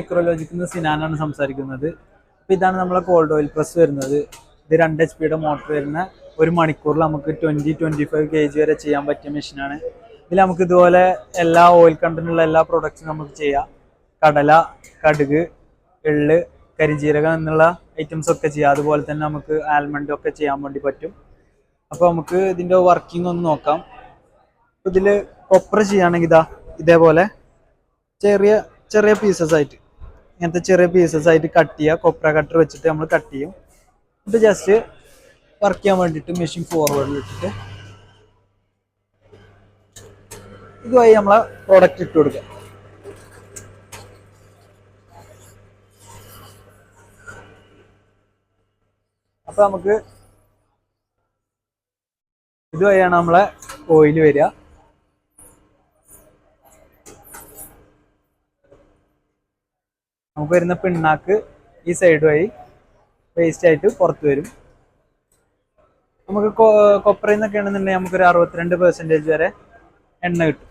മൈക്രോലോജിക്കിൽ നിന്ന് സിനാനാണ് സംസാരിക്കുന്നത്. അപ്പോൾ ഇതാണ് നമ്മളെ കോൾഡ് ഓയിൽ പ്രസ് വരുന്നത്. ഇത് 2 HP മോട്ടർ വരുന്ന, ഒരു മണിക്കൂറിൽ നമുക്ക് 20-25 kg വരെ ചെയ്യാൻ പറ്റിയ മെഷീനാണ്. ഇതിൽ നമുക്ക് ഇതുപോലെ എല്ലാ ഓയിൽ കണ്ടന്റുള്ള എല്ലാ പ്രൊഡക്ട്സും നമുക്ക് ചെയ്യാം. കടല, കടുക്, എള്ള്, കരിഞ്ജീരകം എന്നുള്ള ഐറ്റംസ് ഒക്കെ ചെയ്യാം. അതുപോലെ തന്നെ നമുക്ക് ആൽമണ്ട് ഒക്കെ ചെയ്യാൻ വേണ്ടി പറ്റും. അപ്പോൾ നമുക്ക് ഇതിൻ്റെ വർക്കിംഗ് ഒന്ന് നോക്കാം. ഇതിൽ കൊപ്ര ചെയ്യുകയാണെങ്കിൽ ഇതേപോലെ ചെറിയ ചെറിയ പീസസ് ആയിട്ട്, ഇങ്ങനത്തെ ചെറിയ പീസസ് ആയിട്ട് കട്ട് ചെയ്യുക. കൊപ്ര കട്ടർ വെച്ചിട്ട് നമ്മൾ കട്ട് ചെയ്യും. ഇത് ജസ്റ്റ് വർക്ക് ചെയ്യാൻ വേണ്ടിയിട്ട് മെഷീൻ ഫോർവേഡിൽ ഇട്ടിട്ട് ഇതുവഴി നമ്മളെ പ്രോഡക്റ്റ് ഇട്ട് കൊടുക്കുക. അപ്പോൾ നമുക്ക് ഇതുവഴിയാണ് നമ്മളെ ഓയിൽ വരിക. നമുക്ക് വരുന്ന പിണ്ണാക്ക് ഈ സൈഡ് വഴി വേസ്റ്റ് ആയിട്ട് പുറത്ത് വരും. നമുക്ക് കൊപ്രയിൽ നിന്നൊക്കെ ആണെന്നുണ്ടെങ്കിൽ നമുക്കൊരു 62% വരെ എണ്ണ കിട്ടും.